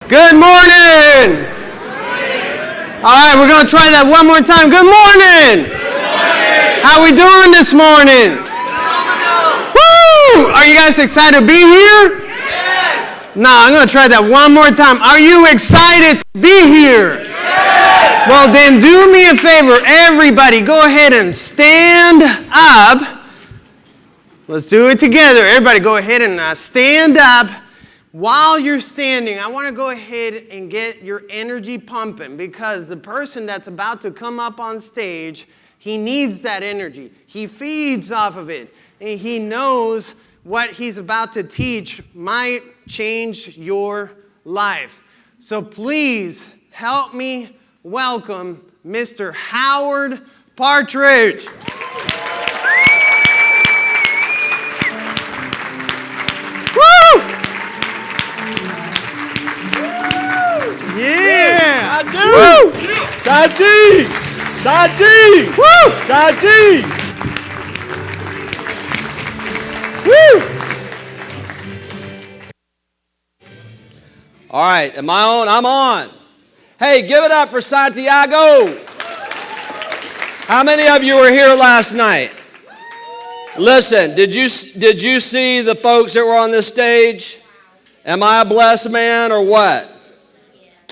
Good morning. All right, we're going to try that one more time. Good morning. How we doing this morning? Woo! Are you guys excited to be here? Yes. No, I'm going to try that one more time. Are you excited to be here? Yes. Well, then do me a favor. Everybody, go ahead and stand up. Let's do it together. Everybody, go ahead and stand up. While you're standing, I want to go ahead and get your energy pumping because the person that's about to come up on stage, he needs that energy. He feeds off of it. And he knows what he's about to teach might change your life. So please help me welcome Mr. Howard Partridge. Yeah! Woo! Sadi! Sadi! Woo! Sadi! Woo! All right, am I on? I'm on. Hey, give it up for Santiago. How many of you were here last night? Listen, did you see the folks that were on this stage? Am I a blessed man or what?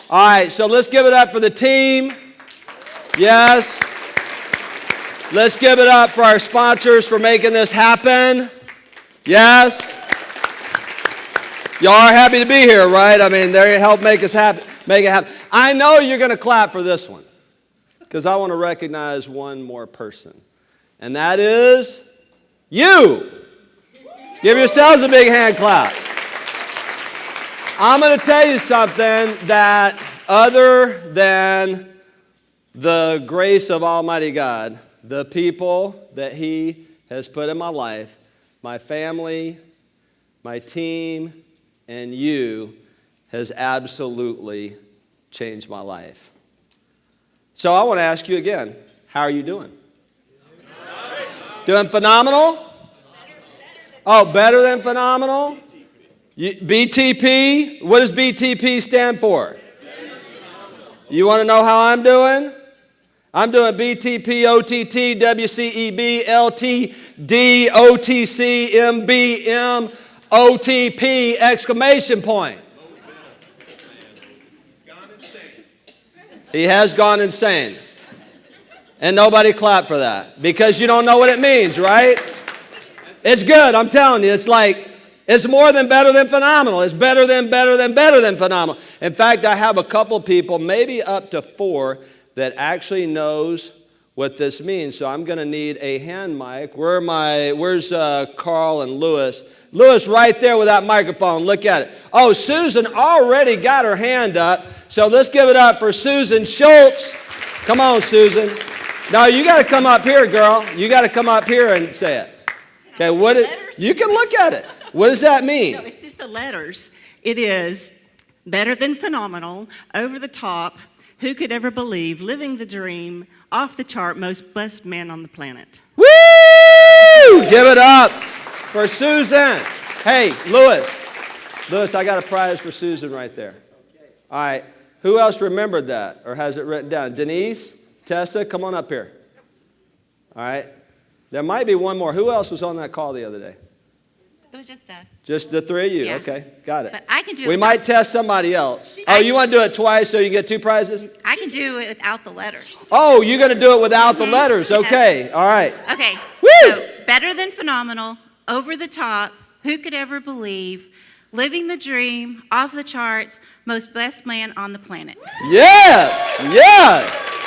All right, so let's give it up for the team. Yes. Let's give it up for our sponsors for making this happen. Yes. Y'all are happy to be here, right? I mean, they help make it happen. I know you're going to clap for this one because I want to recognize one more person, and that is you. Give yourselves a big hand clap. I'm going to tell you something that other than the grace of Almighty God, the people that He has put in my life, my family, my team, and you has absolutely changed my life. So I want to ask you again, how are you doing? Doing phenomenal? Oh, better than phenomenal? BTP, what does BTP stand for? You want to know how I'm doing? I'm doing BTP, OTT, WCEB, LTD, OTC, MBM, OTP, exclamation point. He has gone insane. And nobody clapped for that because you don't know what it means, right? It's good, I'm telling you. It's like, it's more than better than phenomenal. It's better than phenomenal. In fact, I have a couple people, maybe up to 4, that actually knows what this means. So I'm going to need a hand mic. Where's Carl and Lewis? Lewis, right there with that microphone. Look at it. Oh, Susan already got her hand up. So let's give it up for Susan Schultz. Come on, Susan. No, you got to come up here, girl. You got to come up here and say it. Okay, you can look at it. What does that mean? No, it's just the letters. It is better than phenomenal, over the top, who could ever believe, living the dream, off the chart, most blessed man on the planet. Woo! Give it up for Susan. Hey, Lewis, I got a prize for Susan right there. All right, who else remembered that or has it written down? Denise, Tessa, come on up here. All right, there might be one more. Who else was on that call the other day? It was just us. Just the 3 of you? Yeah. Okay, got it. But I can do it. We might test somebody else. Oh, you want to do it twice so you get 2 prizes? I can do it without the letters. Oh, you're going to do it without the letters. Okay, Yes. all right. Okay. Woo! So, better than phenomenal, over the top, who could ever believe, living the dream, off the charts, most blessed man on the planet. Yeah.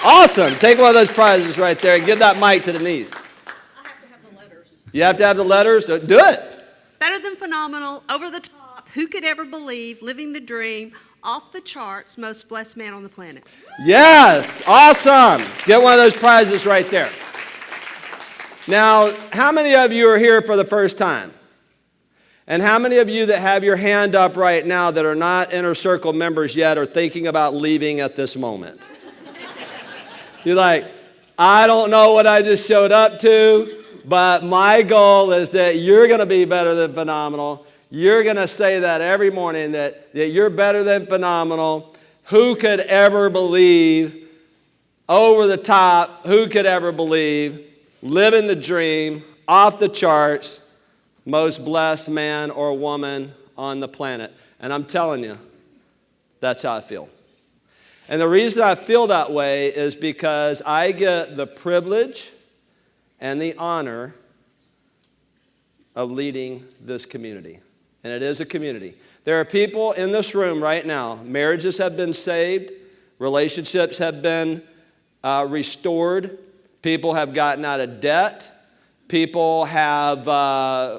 Awesome. Take one of those prizes right there and give that mic to Denise. I have to have the letters. You have to have the letters? Do it. Better than phenomenal, over the top, who could ever believe, living the dream, off the charts, most blessed man on the planet. Yes, awesome. Get one of those prizes right there. Now, how many of you are here for the first time? And how many of you that have your hand up right now that are not Inner Circle members yet are thinking about leaving at this moment? You're like, I don't know what I just showed up to, but my goal is that you're going to be better than phenomenal. You're going to say that every morning, that you're better than phenomenal. Who could ever believe? Over the top. Who could ever believe? Living the dream. Off the charts. Most blessed man or woman on the planet. And I'm telling you, that's how I feel. And the reason I feel that way is because I get the privilege and the honor of leading this community. And it is a community. There are people in this room right now, marriages have been saved, relationships have been restored, people have gotten out of debt, people have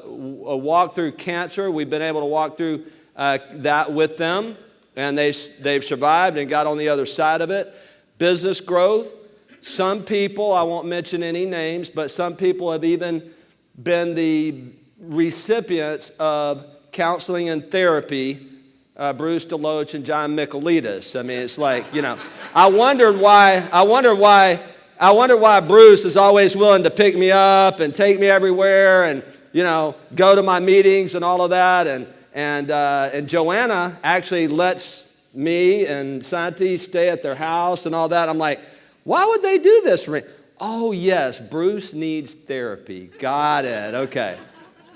walked through cancer. We've been able to walk through that with them, and they've survived and got on the other side of it. Business growth. Some people, I won't mention any names, but some people have even been the recipients of counseling and therapy, Bruce DeLoach and John Michaelides. I mean, it's like, I wondered why Bruce is always willing to pick me up and take me everywhere and, go to my meetings and all of that. And Joanna actually lets me and Santi stay at their house and all that. I'm like, why would they do this for me? Oh, yes, Bruce needs therapy. Got it. Okay.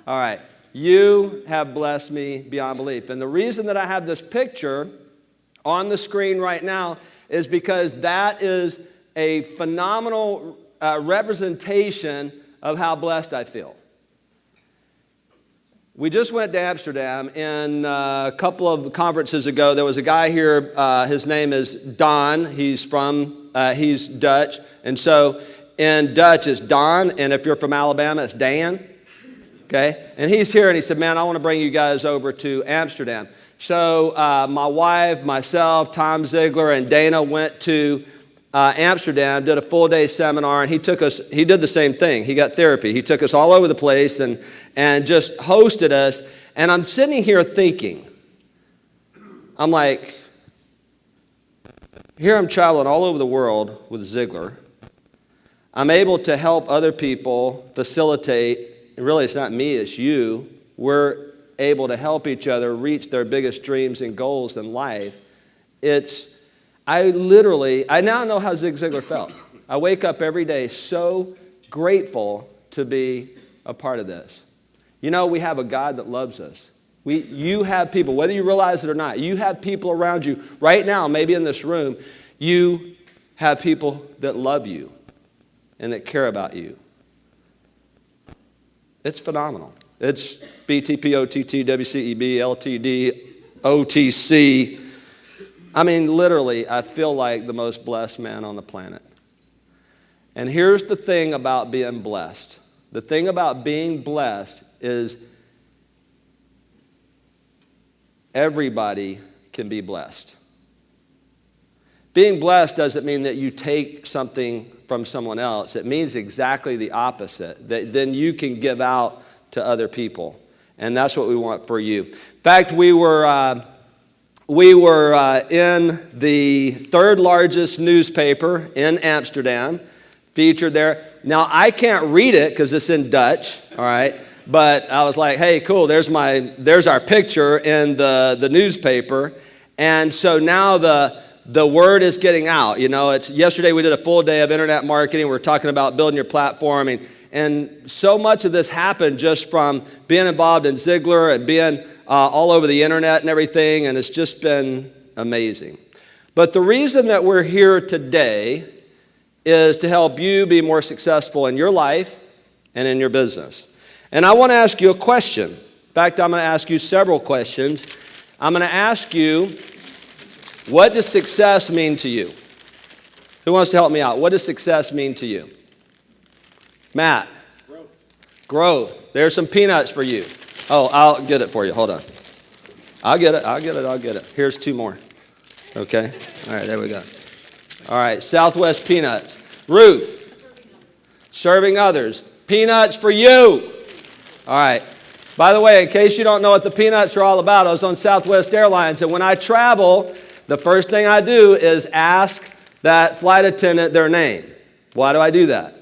All right. You have blessed me beyond belief. And the reason that I have this picture on the screen right now is because that is a phenomenal representation of how blessed I feel. We just went to Amsterdam, and a couple of conferences ago, there was a guy here, his name is Don. He's Dutch, and so in Dutch it's Don, and if you're from Alabama, it's Dan. Okay, and he's here, and he said, man, I want to bring you guys over to Amsterdam. So my wife, myself, Tom Ziglar, and Dana went to Amsterdam, did a full-day seminar, and he did the same thing. He got therapy. He took us all over the place and just hosted us. And I'm sitting here thinking, I'm like, here I'm traveling all over the world with Ziglar. I'm able to help other people facilitate. And really, it's not me, it's you. We're able to help each other reach their biggest dreams and goals in life. I now know how Zig Ziglar felt. I wake up every day so grateful to be a part of this. We have a God that loves us. You have people, whether you realize it or not, you have people around you right now, maybe in this room, you have people that love you and that care about you. It's phenomenal. It's BTP, OTT, WCEB, LTD, OTC. I mean, literally, I feel like the most blessed man on the planet. And here's the thing about being blessed. The thing about being blessed is everybody can be blessed. Being blessed doesn't mean that you take something from someone else. It means exactly the opposite, that then you can give out to other people. And that's what we want for you. In fact, we were in the third largest newspaper in Amsterdam, featured there. Now, I can't read it because it's in Dutch, all right? But I was like, hey, cool, there's our picture in the newspaper. And so now the word is getting out. Yesterday we did a full day of internet marketing. We're talking about building your platform. And so much of this happened just from being involved in Ziglar and being all over the internet and everything. And it's just been amazing. But the reason that we're here today is to help you be more successful in your life and in your business. And I want to ask you a question. In fact, I'm going to ask you several questions. I'm going to ask you, what does success mean to you? Who wants to help me out? What does success mean to you? Matt? Growth. There's some peanuts for you. Oh, I'll get it for you. Hold on. I'll get it. Here's two more. Okay. All right, there we go. All right, Southwest peanuts. Ruth? Serving others. Peanuts for you. All right. By the way, in case you don't know what the peanuts are all about, I was on Southwest Airlines, and when I travel, the first thing I do is ask that flight attendant their name. Why do I do that?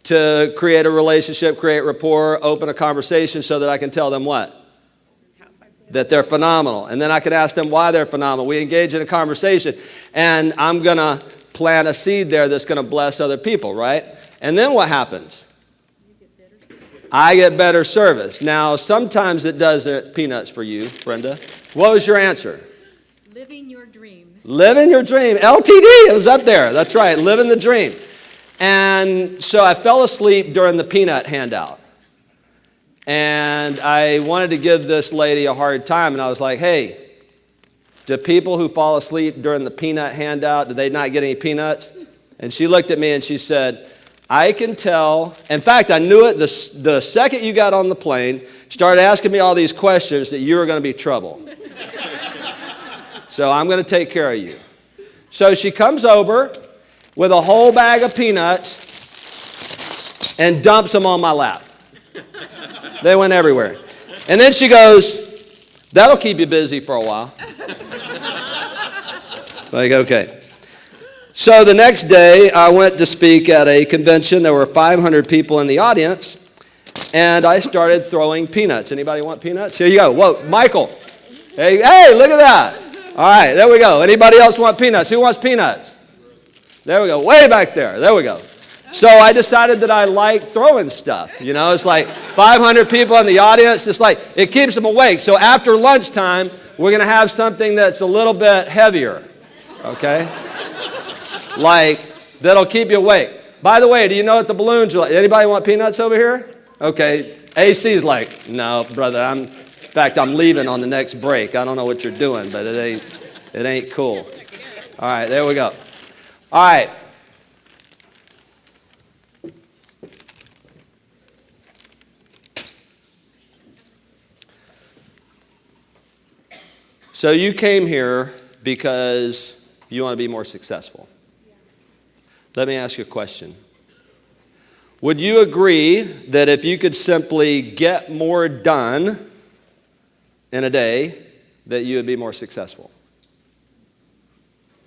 to create a relationship, create rapport, open a conversation so that I can tell them what? That they're phenomenal. And then I can ask them why they're phenomenal. We engage in a conversation, and I'm going to plant a seed there that's going to bless other people, right? And then what happens? I get better service. Now, sometimes it doesn't peanuts for you, Brenda. What was your answer? Living your dream. Living your dream. LTD, it was up there. That's right, living the dream. And so I fell asleep during the peanut handout. And I wanted to give this lady a hard time. And I was like, hey, do people who fall asleep during the peanut handout, do they not get any peanuts? And she looked at me and she said, I can tell. In fact, I knew it the second you got on the plane, started asking me all these questions that you were going to be trouble. So I'm going to take care of you. So she comes over with a whole bag of peanuts and dumps them on my lap. They went everywhere. And then she goes, that'll keep you busy for a while. Like, okay. So the next day, I went to speak at a convention. There were 500 people in the audience, and I started throwing peanuts. Anybody want peanuts? Here you go. Whoa, Michael. Hey, look at that. All right, there we go. Anybody else want peanuts? Who wants peanuts? There we go. Way back there. There we go. So I decided that I like throwing stuff. You know, it's like 500 people in the audience. It's like, it keeps them awake. So after lunchtime, we're going to have something that's a little bit heavier. Okay? Like, that'll keep you awake. By the way, do you know what the balloons are like? Anybody want peanuts over here? Okay. AC's like, no, brother. In fact, I'm leaving on the next break. I don't know what you're doing, but it ain't cool. All right, there we go. All right. So you came here because you want to be more successful. Let me ask you a question. Would you agree that if you could simply get more done in a day, that you would be more successful?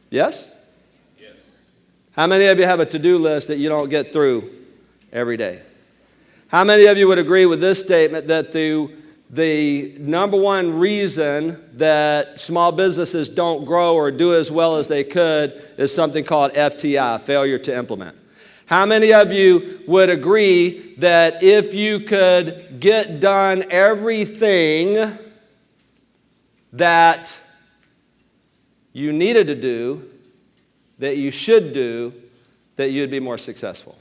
Yes? Yes. How many of you have a to-do list that you don't get through every day? How many of you would agree with this statement that the number one reason that small businesses don't grow or do as well as they could is something called FTI, failure to implement? How many of you would agree that if you could get done everything that you needed to do, that you should do, that you'd be more successful?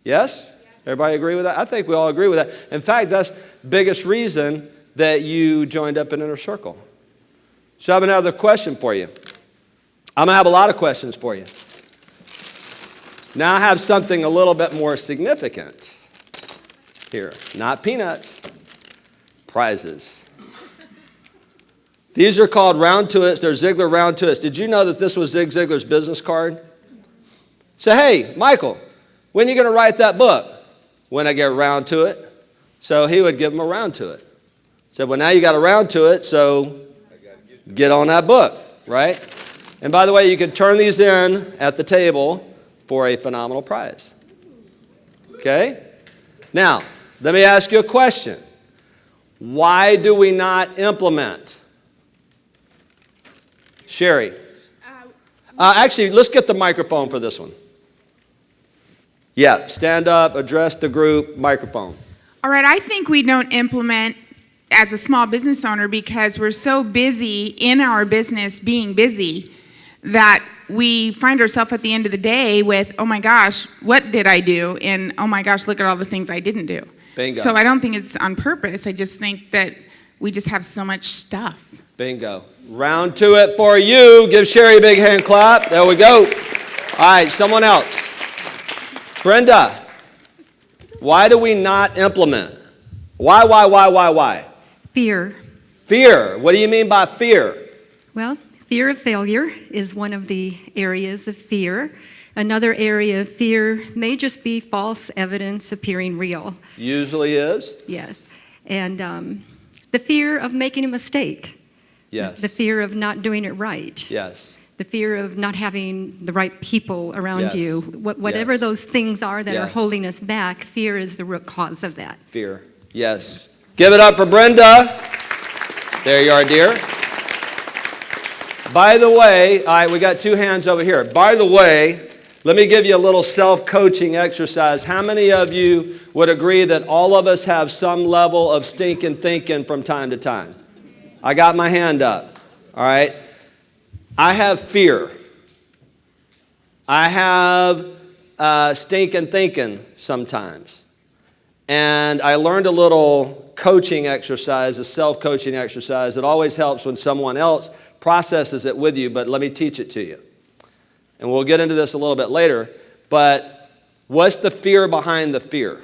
Yes? Everybody agree with that? I think we all agree with that. In fact, that's the biggest reason that you joined up in Inner Circle. So I have another question for you. I'm going to have a lot of questions for you. Now I have something a little bit more significant here. Not peanuts, prizes. These are called round to-its. They're Ziglar round to-its. Did you know that this was Zig Ziglar's business card? Say, hey, Michael, when are you going to write that book? When I get around to it. So he would give him a round to it. Said, well, now you got around to it, so get on that book, right? And by the way, you can turn these in at the table for a phenomenal prize. Okay? Now, let me ask you a question. Why do we not implement? Sherry. Actually, let's get the microphone for this one. Yeah, stand up, address the group, microphone. All right, I think we don't implement as a small business owner because we're so busy in our business being busy that we find ourselves at the end of the day with, oh my gosh, what did I do? And oh my gosh, look at all the things I didn't do. Bingo. So I don't think it's on purpose. I just think that we just have so much stuff. Bingo. Round to it for you. Give Sherry a big hand clap. There we go. All right, someone else. Brenda, why do we not implement? Why? Fear. Fear. What do you mean by fear? Well, fear of failure is one of the areas of fear. Another area of fear may just be false evidence appearing real. Usually is. Yes. And the fear of making a mistake. Yes. The fear of not doing it right. Yes. the fear of not having the right people around Yes. you. Whatever Yes. those things are that are Yes. holding us back, fear is the root cause of that. Fear. Yes. Give it up for Brenda. There you are, dear. By the way, all right, we got two hands over here. By the way, let me give you a little self-coaching exercise. How many of you would agree that all of us have some level of stinking thinking from time to time? I got my hand up. All right. I have fear. I have stinking thinking sometimes. And I learned a little coaching exercise, a self-coaching exercise. It always helps when someone else processes it with you, but let me teach it to you. And we'll get into this a little bit later, but what's the fear behind the fear?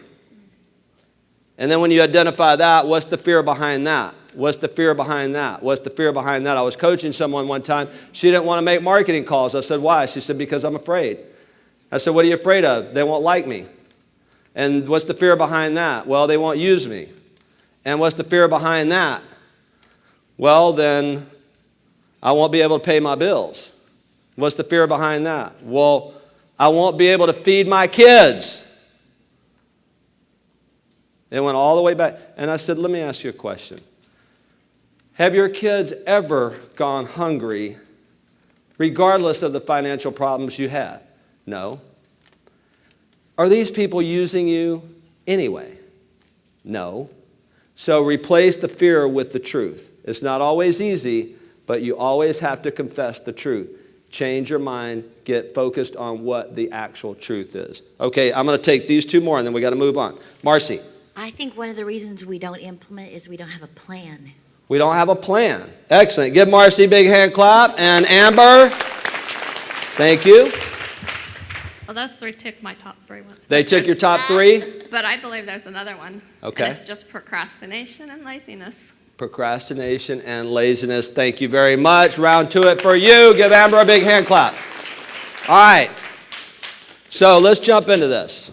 And then when you identify that, what's the fear behind that? What's the fear behind that? What's the fear behind that? I was coaching someone one time. She didn't want to make marketing calls. I said, why? She said, because I'm afraid. I said, what are you afraid of? They won't like me. And what's the fear behind that? Well, they won't use me. And what's the fear behind that? Well, then I won't be able to pay my bills. What's the fear behind that? Well, I won't be able to feed my kids. It went all the way back. And I said, let me ask you a question. Have your kids ever gone hungry regardless of the financial problems you had? No. Are these people using you anyway? No. So replace the fear with the truth. It's not always easy, but you always have to confess the truth. Change your mind, get focused on what the actual truth is. Okay, I'm going to take these two more and then we got to move on. Marcy. I think one of the reasons we don't implement is we don't have a plan. We don't have a plan. Excellent. Give Marcy a big hand clap. And Amber. Thank you. Well, those three took my top three ones. They took your top three? But I believe there's another one. Okay. And it's just procrastination and laziness. Procrastination and laziness. Thank you very much. Round two it for you. Give Amber a big hand clap. All right. So let's jump into this.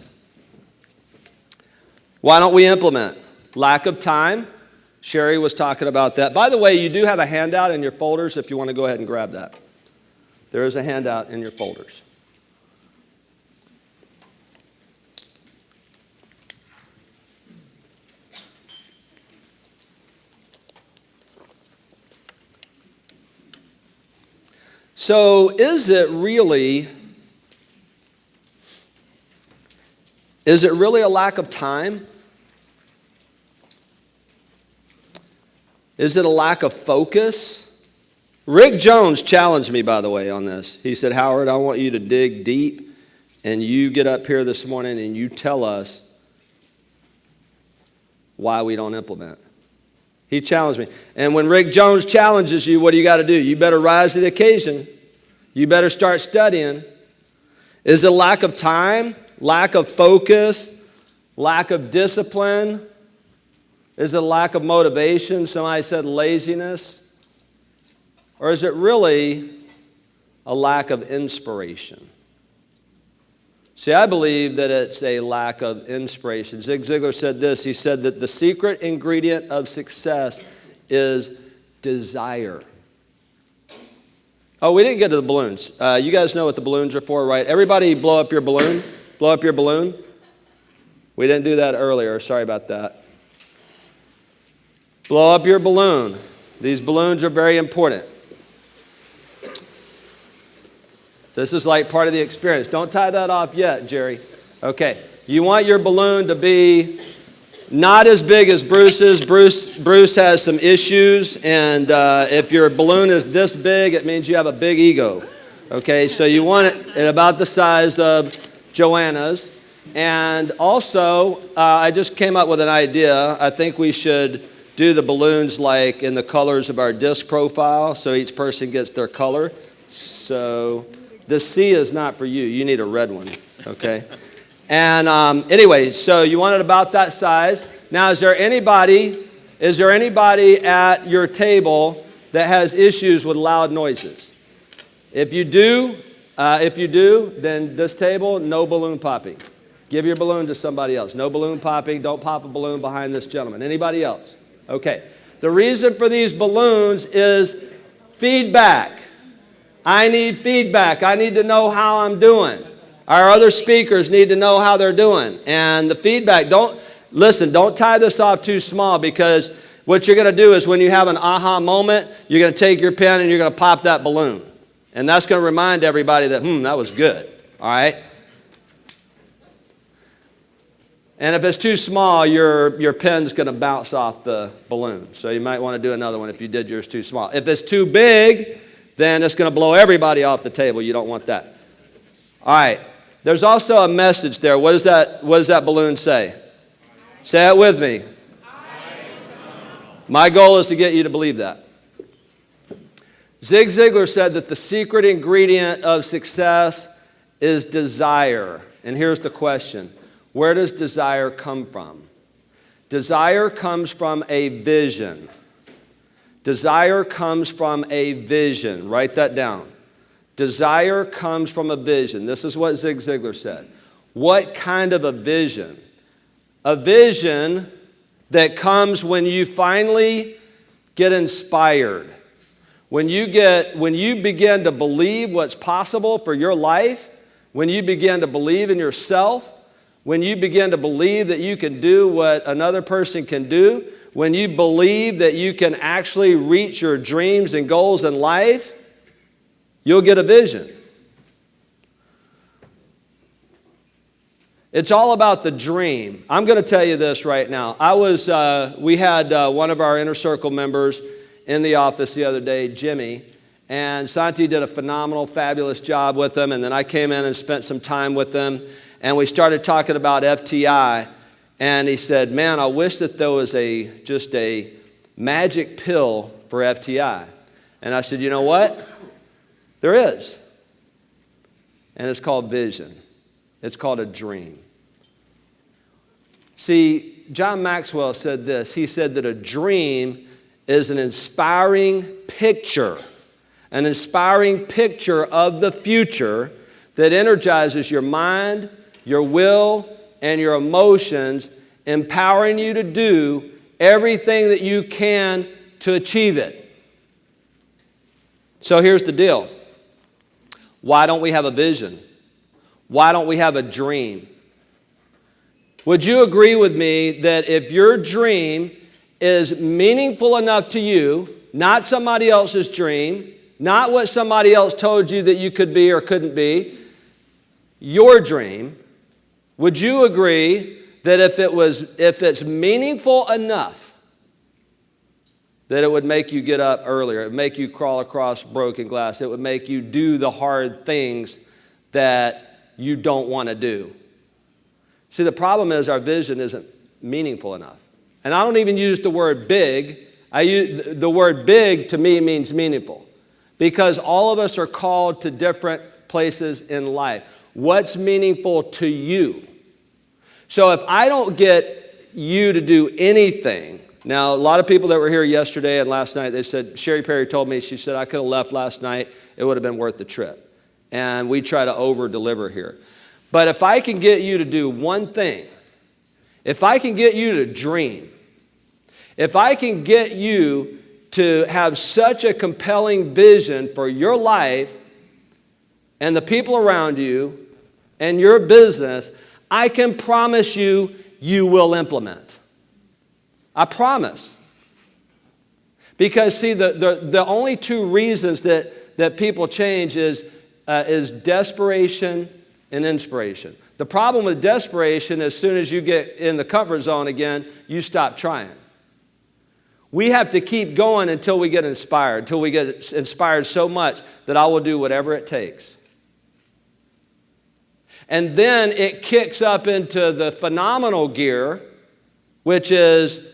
Why don't we implement? Lack of time. Sherry was talking about that. By the way, you do have a handout in your folders if you want to go ahead and grab that. There is a handout in your folders. So is it really a lack of time? Is it a lack of focus? Rick Jones challenged me, by the way, on this. He said, Howard, I want you to dig deep, and you get up here this morning and you tell us why we don't implement. He challenged me. And when Rick Jones challenges you, what do you got to do? You better rise to the occasion. You better start studying. Is it lack of time, lack of focus, lack of discipline? Is it a lack of motivation? Somebody said laziness. Or is it really a lack of inspiration? See, I believe that it's a lack of inspiration. Zig Ziglar said this. He said that the secret ingredient of success is desire. Oh, we didn't get to the balloons. You guys know what the balloons are for, right? Everybody blow up your balloon. Blow up your balloon. We didn't do that earlier. Sorry about that. Blow up your balloon. These balloons are very important. This is like part of the experience. Don't tie that off yet, Jerry. Okay. You want your balloon to be not as big as Bruce's. Bruce has some issues, and if your balloon is this big, it means you have a big ego. Okay, so you want it at about the size of Joanna's. And also, I just came up with an idea. I think we should do the balloons like in the colors of our disc profile, so each person gets their color. So the C is not for you. You need a red one, okay? And anyway, so you want it about that size. Now, is there anybody at your table that has issues with loud noises? If you do, then this table, no balloon popping. Give your balloon to somebody else. No balloon popping. Don't pop a balloon behind this gentleman. Anybody else? Okay. The reason for these balloons is feedback. I need feedback. I need to know how I'm doing. Our other speakers need to know how they're doing. And the feedback, don't tie this off too small, because what you're going to do is when you have an aha moment, you're going to take your pen and you're going to pop that balloon. And that's going to remind everybody that, that was good. All right? And if it's too small, your pen's going to bounce off the balloon. So you might want to do another one if you did yours too small. If it's too big, then it's going to blow everybody off the table. You don't want that. All right. There's also a message there. What does that balloon say? Say it with me. My goal is to get you to believe that. Zig Ziglar said that the secret ingredient of success is desire. And here's the question. Where does desire come from? Desire comes from a vision. Desire comes from a vision. Write that down. Desire comes from a vision. This is what Zig Ziglar said. What kind of a vision? A vision that comes when you finally get inspired. When you begin to believe what's possible for your life, when you begin to believe in yourself, when you begin to believe that you can do what another person can do, when you believe that you can actually reach your dreams and goals in life, you'll get a vision. It's all about the dream. I'm going to tell you this right now. We had one of our inner circle members in the office the other day, Jimmy, and Santi did a phenomenal, fabulous job with him, and then I came in and spent some time with them, and we started talking about FTI, and he said, man, I wish that there was just a magic pill for FTI. And I said, you know what? There is. And it's called vision. It's called a dream. See, John Maxwell said this. He said that a dream is an inspiring picture of the future that energizes your mind, your will, and your emotions, empowering you to do everything that you can to achieve it. So here's the deal. Why don't we have a vision? Why don't we have a dream? Would you agree with me that if your dream is meaningful enough to you, not somebody else's dream, not what somebody else told you that you could be or couldn't be, your dream, would you agree that if it's meaningful enough, that it would make you get up earlier, it would make you crawl across broken glass, it would make you do the hard things that you don't want to do? See, the problem is our vision isn't meaningful enough. And I don't even use the word big. The word big to me means meaningful, because all of us are called to different places in life. What's meaningful to you? So if I don't get you to do anything, now a lot of people that were here yesterday and last night, they said, Sherry Perry told me, she said, I could have left last night, it would have been worth the trip. And we try to over-deliver here. But if I can get you to do one thing, if I can get you to dream, if I can get you to have such a compelling vision for your life and the people around you and your business, I can promise you, you will implement. I promise. Because see, the only two reasons that people change is desperation and inspiration. The problem with desperation, as soon as you get in the comfort zone again, you stop trying. We have to keep going until we get inspired, until we get inspired so much that I will do whatever it takes. And then it kicks up into the phenomenal gear, which is,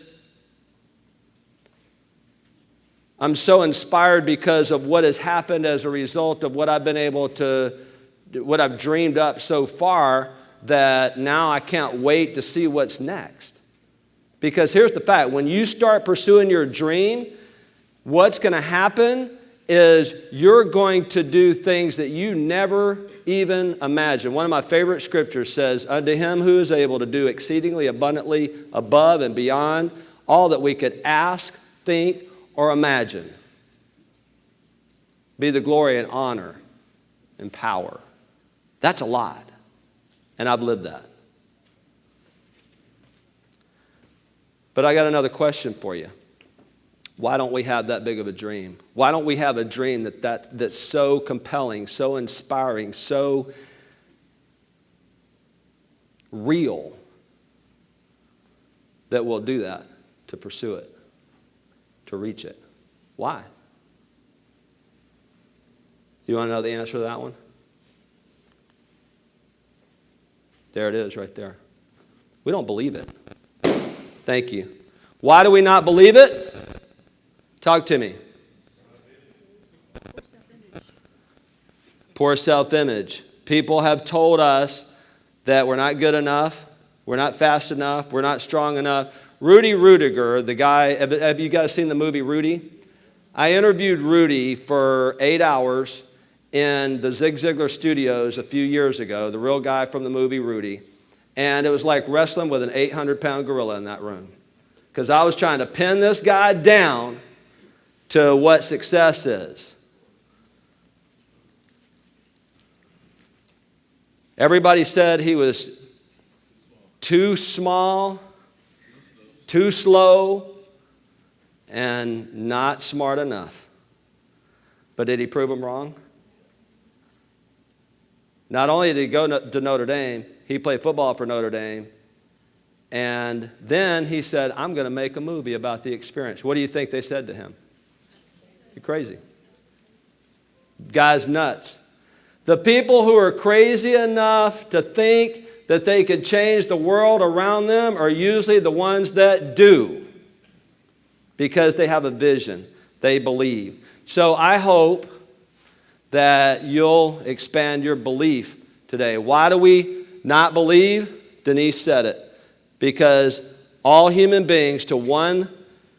I'm so inspired because of what has happened as a result of what I've been able to, what I've dreamed up so far, that now I can't wait to see what's next. Because here's the fact, when you start pursuing your dream, what's going to happen is you're going to do things that you never even imagined. One of my favorite scriptures says, unto him who is able to do exceedingly abundantly above and beyond all that we could ask, think, or imagine. be the glory and honor and power. That's a lot. And I've lived that. But I got another question for you. Why don't we have that big of a dream? Why don't we have a dream that's so compelling, so inspiring, so real that we'll do that to pursue it, to reach it? Why? You want to know the answer to that one? There it is right there. We don't believe it. Thank you. Why do we not believe it? Talk to me. Poor self-image. People have told us that we're not good enough, we're not fast enough, we're not strong enough. Rudy Rudiger, the guy, have you guys seen the movie Rudy? I interviewed Rudy for 8 hours in the Zig Ziglar studios a few years ago, the real guy from the movie Rudy. And it was like wrestling with an 800-pound gorilla in that room. Because I was trying to pin this guy down to what success is. Everybody said he was too small, too slow, and not smart enough. But did he prove them wrong? Not only did he go to Notre Dame, he played football for Notre Dame. And then he said, I'm going to make a movie about the experience. What do you think they said to him? You're crazy. Guy's nuts. The people who are crazy enough to think that they could change the world around them are usually the ones that do. Because they have a vision. They believe. So I hope that you'll expand your belief today. Why do we not believe? Denise said it. Because all human beings, to one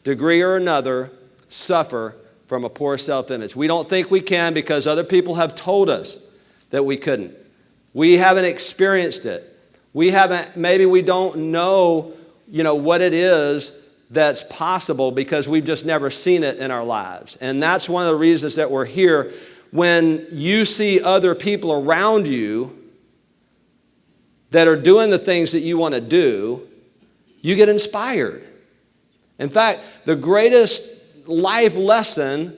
degree or another, suffer from a poor self-image. We don't think we can because other people have told us that we couldn't. We haven't experienced it. Maybe we don't know, what it is that's possible because we've just never seen it in our lives. And that's one of the reasons that we're here. When you see other people around you that are doing the things that you want to do, you get inspired. In fact, the greatest life lesson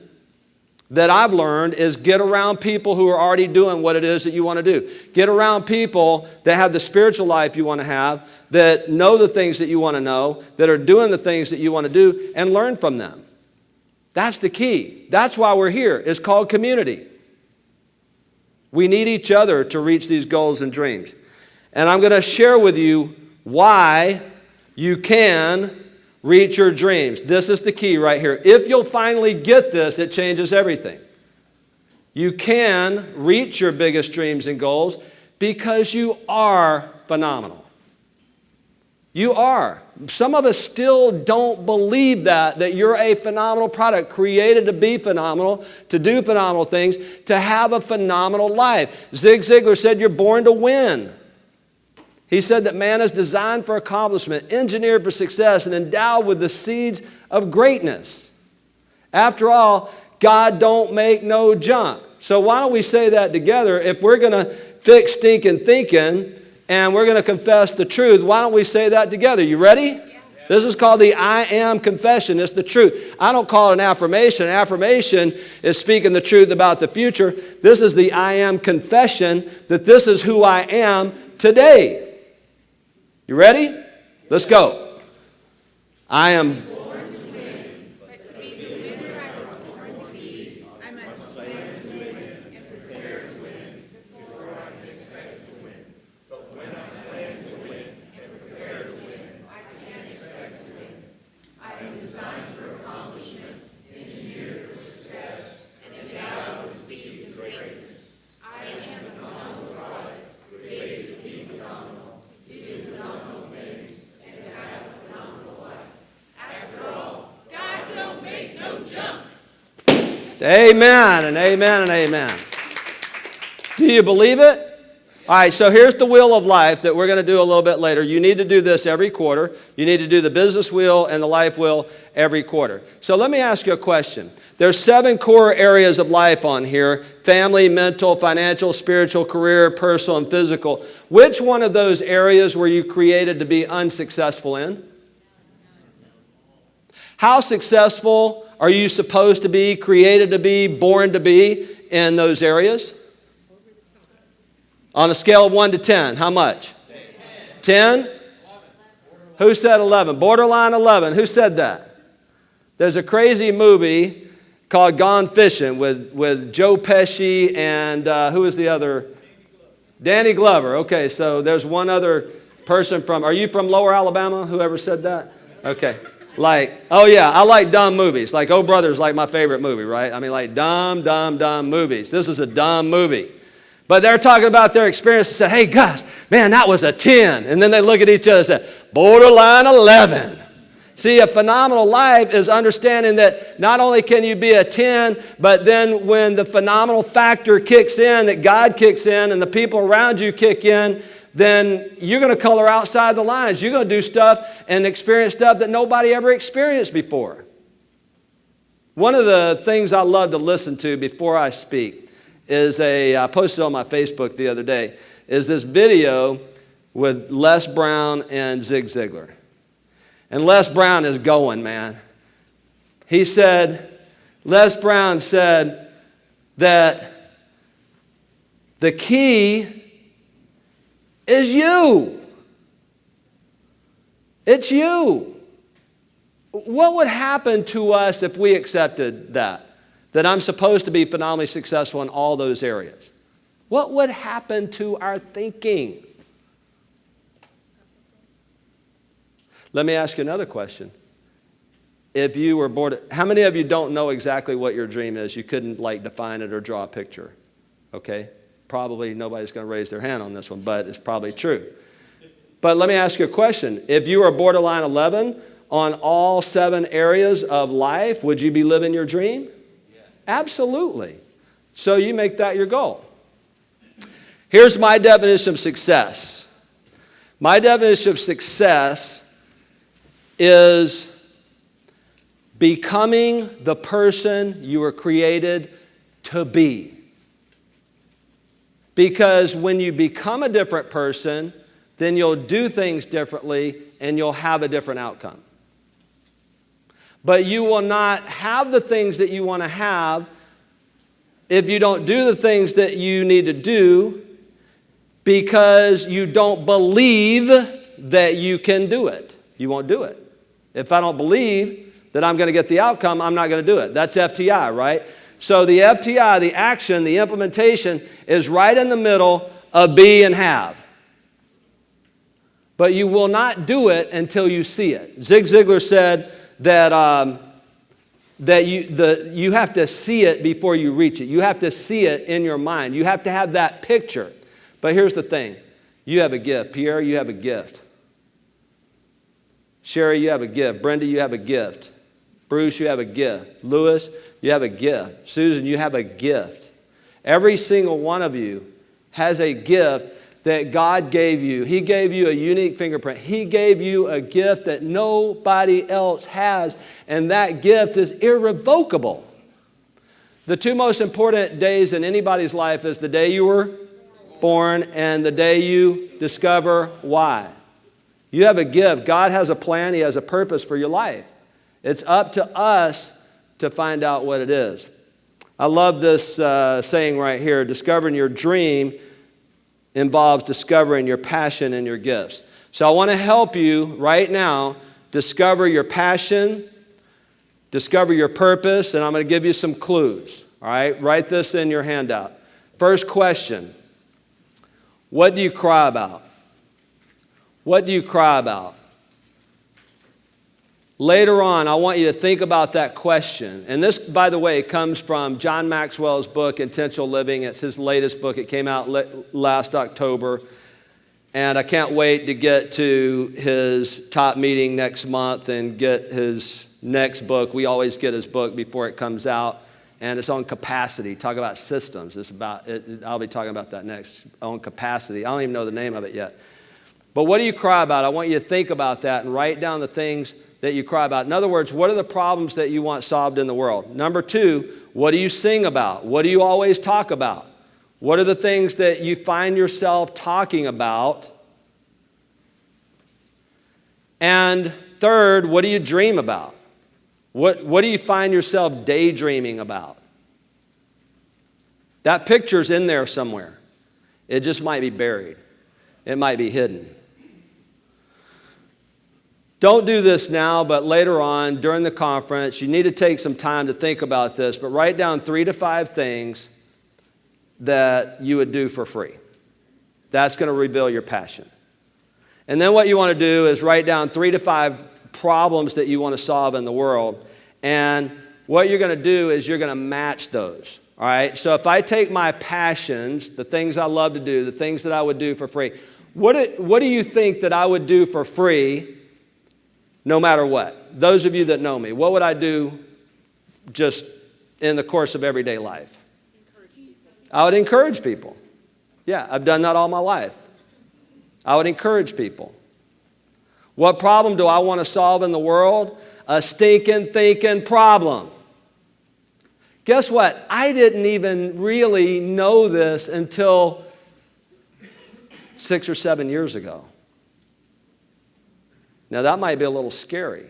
that I've learned is get around people who are already doing what it is that you want to do. Get around people that have the spiritual life you want to have, that know the things that you want to know, that are doing the things that you want to do, and learn from them. That's the key. That's why we're here. It's called community. We need each other to reach these goals and dreams. And I'm going to share with you why you can reach your dreams. This is the key right here. If you'll finally get this, it changes everything. You can reach your biggest dreams and goals because you are phenomenal. You are. Some of us still don't believe that you're a phenomenal product, created to be phenomenal, to do phenomenal things, to have a phenomenal life. Zig Ziglar said you're born to win. He said that man is designed for accomplishment, engineered for success, and endowed with the seeds of greatness. After all, God don't make no junk. So why don't we say that together? If we're going to fix stinking thinking and we're going to confess the truth, why don't we say that together? You ready? Yeah. This is called the I am confession. It's the truth. I don't call it an affirmation. An affirmation is speaking the truth about the future. This is the I am confession that this is who I am today. You ready? Let's go. I am born to win, but to be the winner I was born to be, I must plan to win and prepare to win before I can expect to win. But when I plan to win and prepare to win, I can't expect to win. I am designed for accomplishment, engineered for success, and endowed with seeds of greatness. I am a phenomenal product, created to be phenomenal, to do phenomenal things, and to have a phenomenal life. After all, God don't make no junk. Amen and amen and amen. Do you believe it? All right, so here's the wheel of life that we're going to do a little bit later. You need to do this every quarter. You need to do the business wheel and the life wheel every quarter. So let me ask you a question. There's 7 core areas of life on here: family, mental, financial, spiritual, career, personal, and physical. Which one of those areas were you created to be unsuccessful in? How successful are you supposed to be, created to be, born to be in those areas? On a scale of 1 to 10, how much? 10? Who said 11? Borderline 11. Who said that? There's a crazy movie called Gone Fishing with Joe Pesci and who is the other? Danny Glover. Okay, so there's one other person from, are you from Lower Alabama? Whoever said that? Okay. Like, oh yeah, I like dumb movies. Like Oh Brother's like my favorite movie, right? I mean, like dumb movies. This is a dumb movie. But they're talking about their experience and said, hey, gosh, man, that was a 10. And then they look at each other and say, borderline 11. See, a phenomenal life is understanding that not only can you be a 10, but then when the phenomenal factor kicks in, that God kicks in and the people around you kick in, then you're going to color outside the lines. You're going to do stuff and experience stuff that nobody ever experienced before. One of the things I love to listen to before I speak is I posted on my Facebook the other day, is this video with Les Brown and Zig Ziglar. And Les Brown is going, man. Les Brown said that the key is you. It's you. What would happen to us if we accepted that I'm supposed to be phenomenally successful in all those areas? What would happen to our thinking? Let me ask you another question. If you were bored, how many of you don't know exactly what your dream is? You couldn't like define it or draw a picture. Okay? Probably nobody's going to raise their hand on this one, but it's probably true. But let me ask you a question. If you were borderline 11 on all 7 areas of life, would you be living your dream? Yeah. Absolutely. So you make that your goal. Here's my definition of success. My definition of success is becoming the person you were created to be. Because when you become a different person, then you'll do things differently and you'll have a different outcome. But you will not have the things that you want to have if you don't do the things that you need to do because you don't believe that you can do it. You won't do it. If I don't believe that I'm going to get the outcome, I'm not going to do it. That's FTI, right? So the FTI, the action, the implementation is right in the middle of be and have. But you will not do it until you see it. Zig Ziglar said that you have to see it before you reach it. You have to see it in your mind. You have to have that picture. But here's the thing. You have a gift. Pierre, you have a gift. Sherry, you have a gift. Brenda, you have a gift. Bruce, you have a gift. Lewis, you have a gift. Susan, you have a gift. Every single one of you has a gift that God gave you. He gave you a unique fingerprint. He gave you a gift that nobody else has, and that gift is irrevocable. The 2 most important days in anybody's life is the day you were born and the day you discover why. You have a gift. God has a plan. He has a purpose for your life. It's up to us to find out what it is. I love this saying right here. Discovering your dream involves discovering your passion and your gifts. So I want to help you right now discover your passion, discover your purpose, and I'm going to give you some clues. All right? Write this in your handout. First question. What do you cry about? What do you cry about? Later on, I want you to think about that question. And this, by the way, comes from John Maxwell's book, Intentional Living. It's his latest book. It came out last October. And I can't wait to get to his top meeting next month and get his next book. We always get his book before it comes out. And it's on capacity. Talk about systems. I'll be talking about that next, on capacity. I don't even know the name of it yet. But what do you cry about? I want you to think about that and write down the things that you cry about. In other words, what are the problems that you want solved in the world? Number 2, what do you sing about? What do you always talk about? What are the things that you find yourself talking about? And third, what do you dream about? What do you find yourself daydreaming about? That picture's in there somewhere. It just might be buried. It might be hidden. Don't do this now, but later on during the conference, you need to take some time to think about this, but write down 3 to 5 things that you would do for free. That's going to reveal your passion. And then what you want to do is write down 3 to 5 problems that you want to solve in the world. And what you're going to do is you're going to match those. All right? So if I take my passions, the things I love to do, the things that I would do for free, what do you think that I would do for free no matter what? Those of you that know me, what would I do just in the course of everyday life? I would encourage people. Yeah, I've done that all my life. I would encourage people. What problem do I want to solve in the world? A stinking thinking problem. Guess what? I didn't even really know this until 6 or 7 years ago. Now that might be a little scary,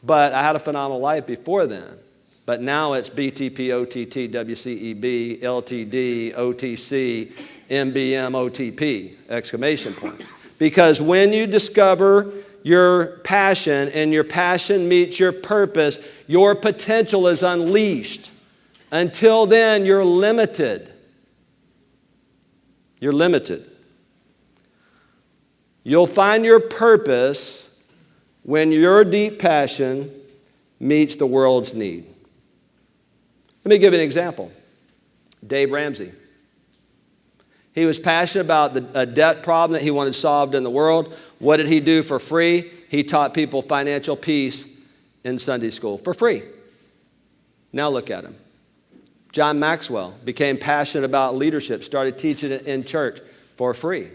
but I had a phenomenal life before then. But now it's BTP, OTT, WCEB, LTD, OTC, MBM, OTP, exclamation point. Because when you discover your passion and your passion meets your purpose, your potential is unleashed. Until then, you're limited. You're limited. You'll find your purpose when your deep passion meets the world's need. Let me give you an example. Dave Ramsey. He was passionate about a debt problem that he wanted solved in the world. What did he do for free? He taught people financial peace in Sunday school for free. Now look at him. John Maxwell became passionate about leadership, started teaching it in church for free.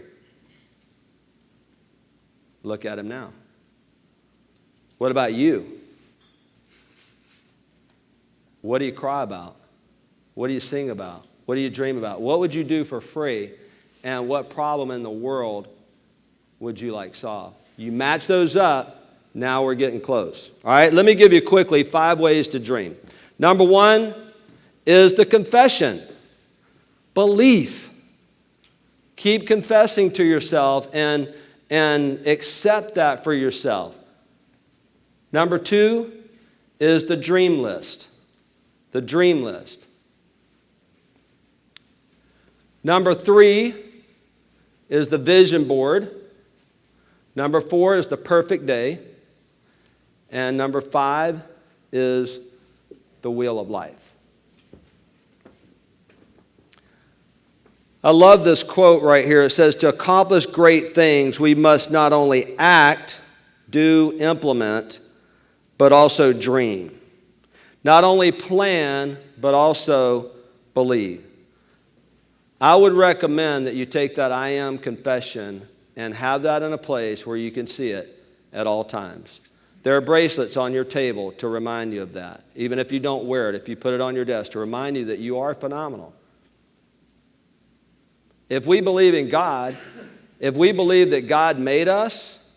Look at him now. What about you? What do you cry about? What do you sing about? What do you dream about? What would you do for free? And what problem in the world would you like solved? You match those up, now we're getting close. All right, let me give you quickly 5 ways to dream. Number 1 is the confession. Belief. Keep confessing to yourself and accept that for yourself. Number 2 is the dream list. The dream list. Number 3 is the vision board. Number 4 is the perfect day. And number 5 is the wheel of life. I love this quote right here. It says, to accomplish great things, we must not only act, do, implement, but also dream. Not only plan, but also believe. I would recommend that you take that I am confession and have that in a place where you can see it at all times. There are bracelets on your table to remind you of that. Even if you don't wear it, if you put it on your desk to remind you that you are phenomenal. If we believe in God, if we believe that God made us,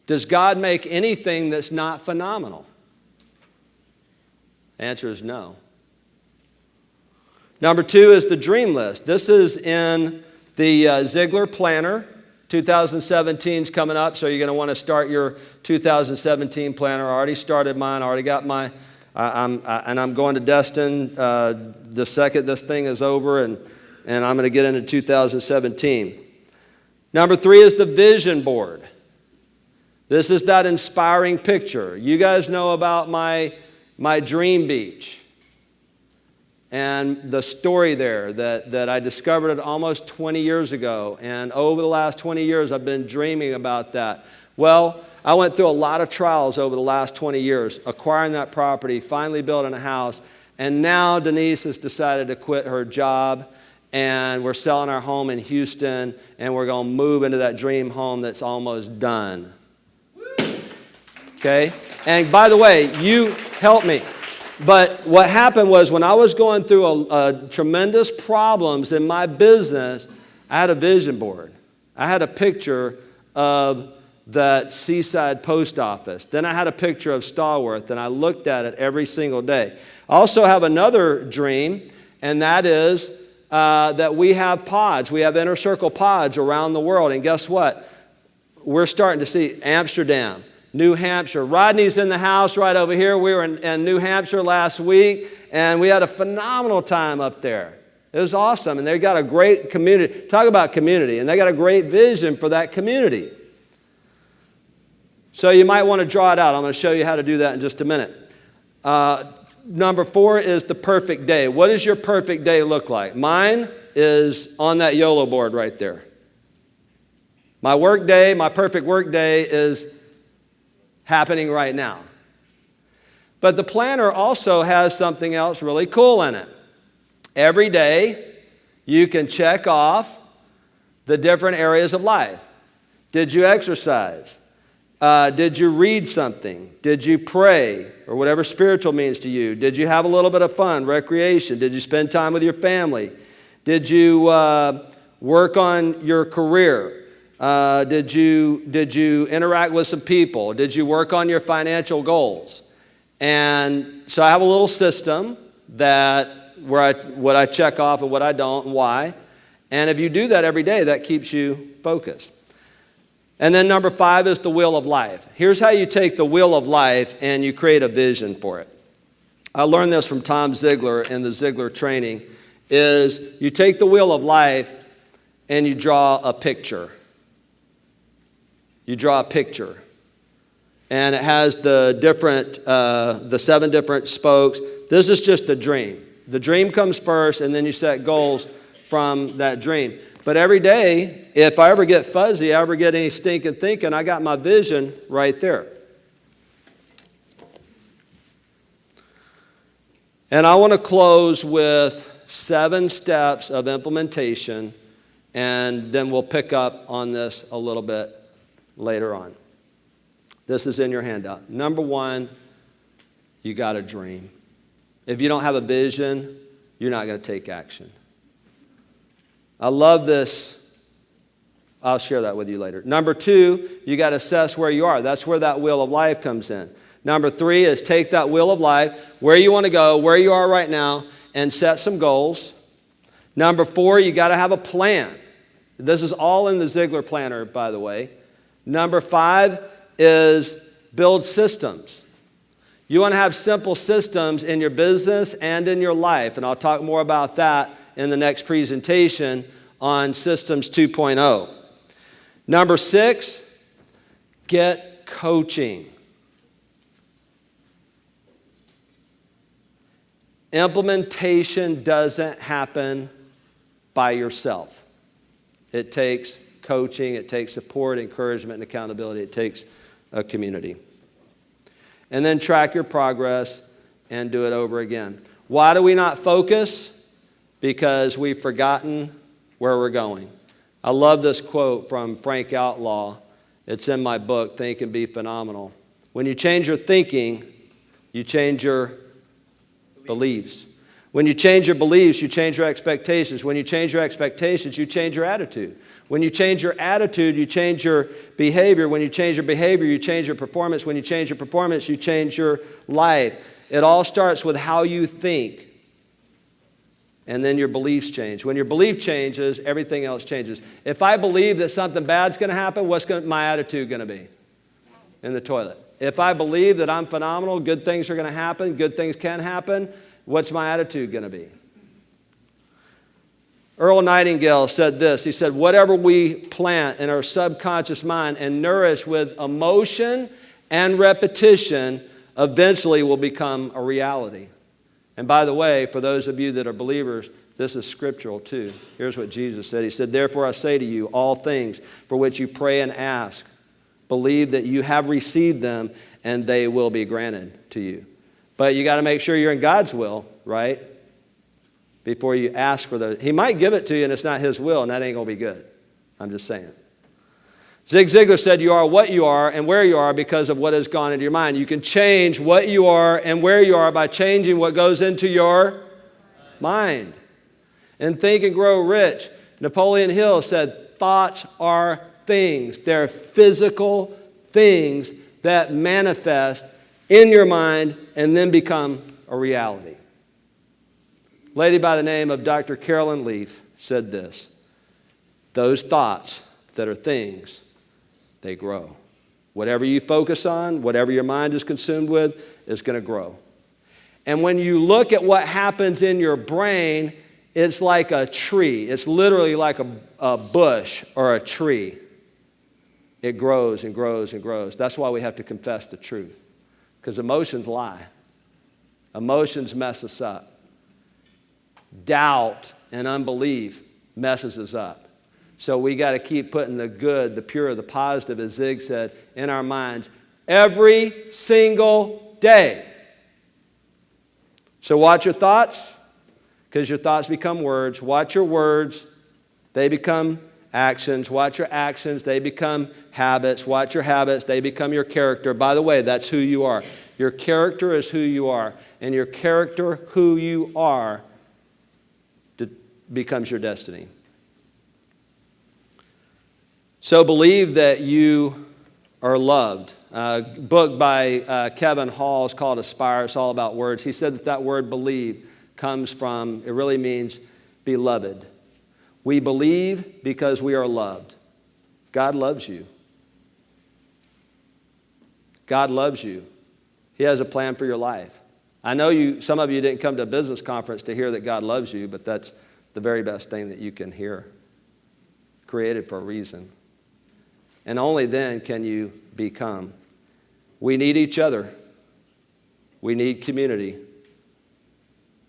does God make anything that's not phenomenal? The answer is no. Number 2 is the dream list. This is in the Ziglar Planner. 2017 is coming up, so you're going to want to start your 2017 planner. I already started mine. I already got my, and I'm going to Destin the second this thing is over, and I'm going to get into 2017. Number 3 is the vision board. This is that inspiring picture. You guys know about my dream beach. And the story there that I discovered it almost 20 years ago. And over the last 20 years, I've been dreaming about that. Well, I went through a lot of trials over the last 20 years, acquiring that property, finally building a house, and now Denise has decided to quit her job, and we're selling our home in Houston, and we're going to move into that dream home that's almost done. Okay? And by the way, you helped me. But what happened was when I was going through a tremendous problems in my business, I had a vision board. I had a picture of that Seaside post office. Then I had a picture of Stallworth, and I looked at it every single day. I also have another dream, and that is that we have pods. We have inner circle pods around the world. And guess what? We're starting to see Amsterdam, New Hampshire. Rodney's in the house right over here. We were in New Hampshire last week, and we had a phenomenal time up there. It was awesome, and they've got a great community. Talk about community, and they got a great vision for that community. So you might want to draw it out. I'm going to show you how to do that in just a minute. Number 4 is the perfect day. What does your perfect day look like? Mine is on that YOLO board right there. My work day, my perfect work day is happening right now. But the planner also has something else really cool in it. Every day, you can check off the different areas of life. Did you exercise? Did you read something? Did you pray? Or whatever spiritual means to you. Did you have a little bit of fun, recreation? Did you spend time with your family? Did you work on your career? Did you interact with some people? Did you work on your financial goals? And so I have a little system what I check off and what I don't and why. And if you do that every day, that keeps you focused. And then number 5 is the wheel of life. Here's how you take the wheel of life and you create a vision for it. I learned this from Tom Ziglar in the Ziglar training, is you take the wheel of life and you draw a picture. You draw a picture. And it has the 7 different spokes. This is just a dream. The dream comes first, and then you set goals from that dream. But every day, if I ever get fuzzy, I ever get any stinking thinking, I got my vision right there. And I want to close with 7 steps of implementation, and then we'll pick up on this a little bit later on. This is in your handout. Number 1, you got to dream. If you don't have a vision, you're not going to take action. I love this. I'll share that with you later. Number 2, you got to assess where you are. That's where that wheel of life comes in. Number 3 is take that wheel of life, where you want to go, where you are right now, and set some goals. Number 4, you got to have a plan. This is all in the Ziglar Planner, by the way. Number 5 is build systems. You want to have simple systems in your business and in your life, and I'll talk more about that in the next presentation on Systems 2.0. Number 6, get coaching. Implementation doesn't happen by yourself. It takes coaching, it takes support, encouragement, and accountability. It takes a community. And then track your progress and do it over again. Why do we not focus? Because we've forgotten where we're going. I love this quote from Frank Outlaw. It's in my book, Think and Be Phenomenal. When you change your thinking, you change your beliefs. When you change your beliefs, you change your expectations. When you change your expectations, you change your attitude. When you change your attitude, you change your behavior. When you change your behavior, you change your performance. When you change your performance, you change your life. It all starts with how you think. And then your beliefs change. When your belief changes, everything else changes. If I believe that something bad's going to happen, what's my attitude going to be? In the toilet. If I believe that I'm phenomenal, good things are going to happen, good things can happen, what's my attitude going to be? Earl Nightingale said this. He said, whatever we plant in our subconscious mind and nourish with emotion and repetition eventually will become a reality. And by the way, for those of you that are believers, this is scriptural too. Here's what Jesus said. He said, therefore I say to you, all things for which you pray and ask, believe that you have received them and they will be granted to you. But you got to make sure you're in God's will, right? Before you ask for those. He might give it to you and it's not his will, and that ain't going to be good. I'm just saying. Zig Ziglar said you are what you are and where you are because of what has gone into your mind. You can change what you are and where you are by changing what goes into your mind. And Think and Grow Rich, Napoleon Hill said, thoughts are things. They're physical things that manifest in your mind and then become a reality. A lady by the name of Dr. Carolyn Leaf said this: those thoughts that are things, they grow. Whatever you focus on, whatever your mind is consumed with, is going to grow. And when you look at what happens in your brain, it's like a tree. It's literally like a bush or a tree. It grows and grows and grows. That's why we have to confess the truth. Because emotions lie. Emotions mess us up. Doubt and unbelief messes us up. So we got to keep putting the good, the pure, the positive, as Zig said, in our minds every single day. So watch your thoughts, because your thoughts become words. Watch your words, they become actions. Watch your actions, they become habits. Watch your habits, they become your character. By the way, that's who you are. Your character is who you are. And your character, who you are, becomes your destiny. So believe that you are loved. A book by Kevin Hall is called Aspire. It's all about words. He said that word believe comes from, it really means beloved. We believe because we are loved. God loves you. God loves you. He has a plan for your life. I know some of you didn't come to a business conference to hear that God loves you, but that's the very best thing that you can hear. Created for a reason. And only then can you become. We need each other. We need community.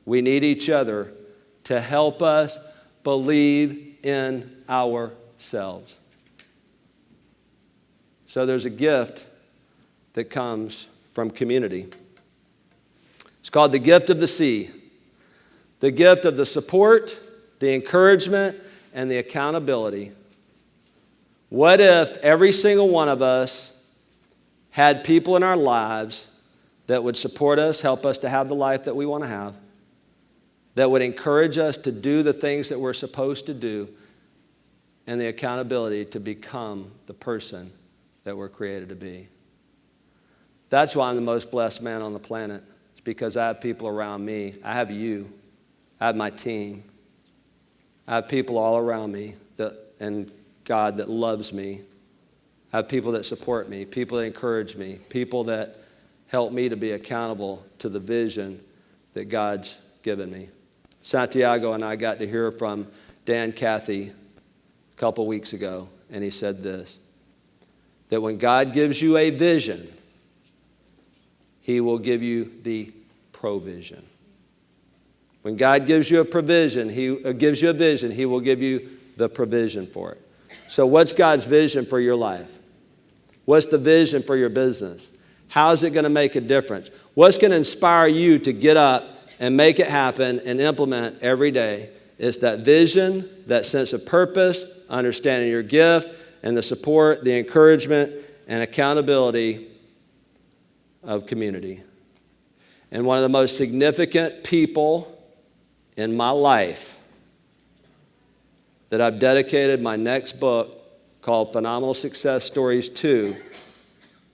We need each other to help us believe in ourselves. So there's a gift that comes from community. It's called the gift of the sea. The gift of the support, the encouragement, and the accountability. What if every single one of us had people in our lives that would support us, help us to have the life that we want to have, that would encourage us to do the things that we're supposed to do, and the accountability to become the person that we're created to be? That's why I'm the most blessed man on the planet. It's because I have people around me. I have you. I have my team. I have people all around me and God that loves me. I have people that support me, people that encourage me, people that help me to be accountable to the vision that God's given me. Santiago and I got to hear from Dan Cathy a couple weeks ago, and he said this, that when God gives you a vision, He will give you the provision. When God gives you a provision, He gives you a vision, He will give you the provision for it. So what's God's vision for your life? What's the vision for your business? How's it going to make a difference? What's going to inspire you to get up and make it happen and implement every day? It's that vision, that sense of purpose, understanding your gift, and the support, the encouragement, and accountability of community. And one of the most significant people in my life that I've dedicated my next book called Phenomenal Success Stories to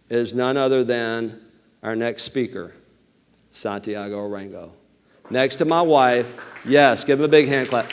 is none other than our next speaker, Santiago Arango. Next to my wife, yes, give him a big hand clap.